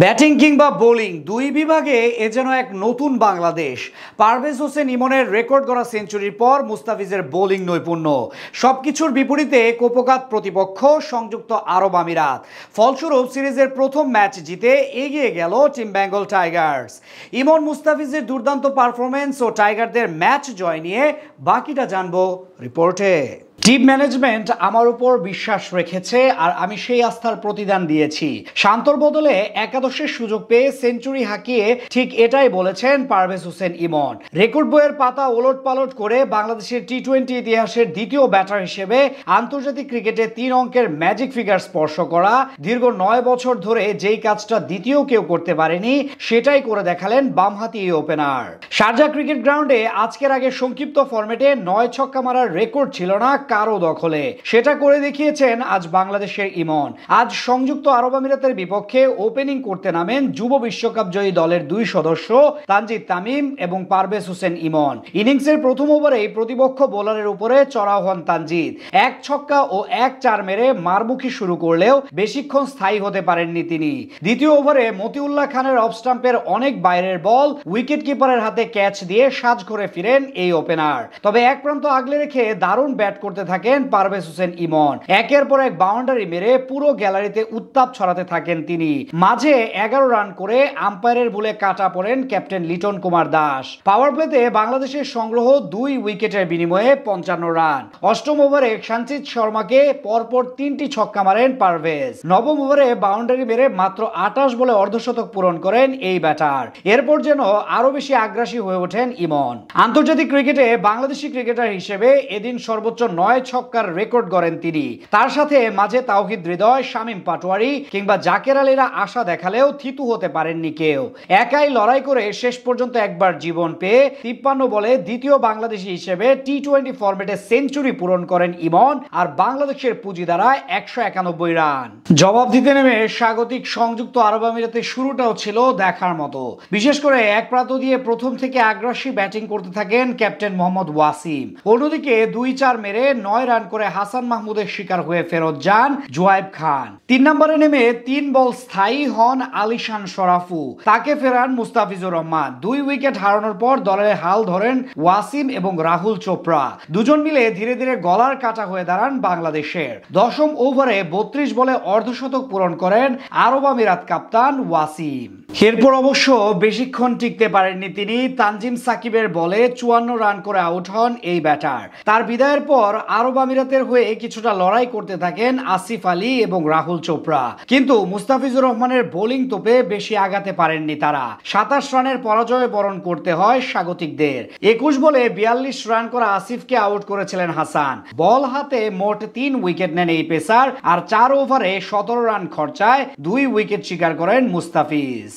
Batting কিংবা bowling দুই বিভাগে এ যেন এক নতুন বাংলাদেশ। পারভেজ হোসেন ইমনের রেকর্ড করা সেঞ্চুরির পর মুস্তাফিজের বোলিং নৈপুণ্য, সবকিছুর বিপরীতে কোপকাত প্রতিপক্ষ সংযুক্ত আরব আমিরাত। ফলস্বরূপ সিরিজের প্রথম ম্যাচ জিতে এগিয়ে গেল টিম বেঙ্গল টাইগার্স। ইমন মুস্তাফিজের দুর্দান্ত পারফরমেন্স ও টাইগারদের ম্যাচ জয় নিয়ে বাকিটা জানবো রিপোর্টে। টিম ম্যানেজমেন্ট আমার উপর বিশ্বাস রেখেছে আর আমি সেই আস্থার প্রতিদান দিয়েছি। শান্তর বদলে একাদশের সুযোগ পেয়ে সেঞ্চুরি হাঁকিয়ে ঠিক এটাই বলেছেন পারভেজ হোসেন ইমন। রেকর্ড বইয়ের পাতা ওলটপালট করে বাংলাদেশের টি-20 ইতিহাসের দ্বিতীয় ব্যাটার হিসেবে আন্তর্জাতিক ক্রিকেটে 3 অঙ্কের ম্যাজিক ফিগার স্পর্শ করা, দীর্ঘ 9 বছর ধরে যেই কাজটা দ্বিতীয় কেউ করতে পারেনি সেটাই করে দেখালেন বামহাতি এই ওপেনার। শারজাহ ক্রিকেট গ্রাউন্ডে আজকের আগে সংক্ষিপ্ত ফরম্যাটে 9 ছক্কা মারার রেকর্ড ছিল না কারো দখলে, সেটা করে দেখিয়েছেন আজ বাংলাদেশের ইমন। আজ সংযুক্ত আরব আমিরাতের বিপক্ষে ওপেনিং করতে নামেন যুব বিশ্বকাপ জয়ী দলের 2 সদস্য তানজিদ তামিম এবং পারভেজ হোসেন ইমন। ইনিংসের প্রথম ওভারেই প্রতিপক্ষ বোলারের উপরে চড়াও হন তানজিদ। 1 ছক্কা ও 1 চার মেরে মারমুখী শুরু করলেও বেশিক্ষণ স্থায়ী হতে পারেননি তিনি। দ্বিতীয় ওভারে মতিউল্লাহ খানের অফ স্টাম্পের অনেক বাইরের বল উইকেট কিপারের হাতে ক্যাচ দিয়ে সাজ করে ফিরেন এই ওপেনার। তবে এক প্রান্ত আগলে রেখে দারুণ ব্যাট করতে থাকেন পারভেজ হোসেন ইমন। একের পর এক বাউন্ডারি মেরে পুরো গ্যালারিতে উত্তাপ ছড়াতে থাকেন তিনি। মাঝে 11 রান করে আম্পায়ারের ভুলে কাটা পড়েন ক্যাপ্টেন লিটন কুমার দাস। পাওয়ার প্লেতে বাংলাদেশের সংগ্রহ 2 উইকেটের বিনিময়ে 55 রান। অষ্টম ওভারে সঞ্চিত শর্মাকে পরপর 3টি ছক্কা মারেন পারভেজ। নবম ওভারে বাউন্ডারি মেরে মাত্র 28 বলে অর্ধশতক পূরণ করেন এই ব্যাটার। এরপর যেন আরো বেশি আগ্রাসী হয়ে ওঠেন ইমন। আন্তর্জাতিক ক্রিকেটে বাংলাদেশি ক্রিকেটার হিসেবে এদিন সর্বোচ্চ 9 ছক্কার রেকর্ড গড়েন তিনি। তার সাথে মাঝে তাওহিদ হৃদয়, শামীম পাটোয়ারি কিংবা জাকের আলীরা আশা দেখালেও থিতু হতে পারেননি কেউ। একাই লড়াই করে শেষ পর্যন্ত একবার জীবন পেয়ে 53 বলে দ্বিতীয় বাংলাদেশি হিসেবে টি-20 ফরম্যাটে সেঞ্চুরি পূরণ করেন ইমন। আর বাংলাদেশের পুঁজি দ্বারায় 191 রান। জবাব দিতে নেমে স্বাগতিক সংযুক্ত আরব আমিরাতের শুরুটাও ছিল দেখার মতো। বিশেষ করে এক প্রান্ত দিয়ে প্রথম থেকে আগ্রাসী ব্যাটিং করতে থাকেন ক্যাপ্টেন মোহাম্মদ ওয়াসিম। অন্যদিকে 2-4 মেরে 9 রান করে হাসান মাহমুদের শিকার হয়ে ফেরত যান জুয়াইব খান। 3 নম্বরে নেমে 3 বল স্থায়ী হন আলিশান শরাফু। তাকে ফেরান মুস্তাফিজুর রহমান। 2 উইকেট হারানোর পর দলের হাল ধরেন ওয়াসিম এবং রাহুল চোপড়া। দুজন মিলে ধীরে ধীরে গলার কাটা হয়ে দাঁড়ান বাংলাদেশের। 10ম ওভারে 32 বলে অর্ধশতক পূরণ করেন আরব আমিরাত কাপ্তান ওয়াসিম। এরপর অবশ্য বেশিক্ষণ টিকতে পারেননি তিনি। তানজিম সাকিবের বলে 54 রান করে আউট হন এই ব্যাটার। তার বিদায়ের পর আরব আমিরাতের হয়ে কিছুটা লড়াই করতে থাকেন আসিফ আলী এবং রাহুল চোপড়া, কিন্তু মুস্তাফিজুর রহমানের বোলিং তোপে বেশি আগাতে পারেননি তারা। 27 রানের পরাজয় বরণ করতে হয় স্বাগতিকদের। 21 বলে 42 রান করা আসিফকে আউট করেছিলেন হাসান। বল হাতে মোট 3 উইকেট নেন এই পেসার। আর 4 ওভারে 17 রান খরচায় 2 উইকেট শিকার করেন মুস্তাফিজ।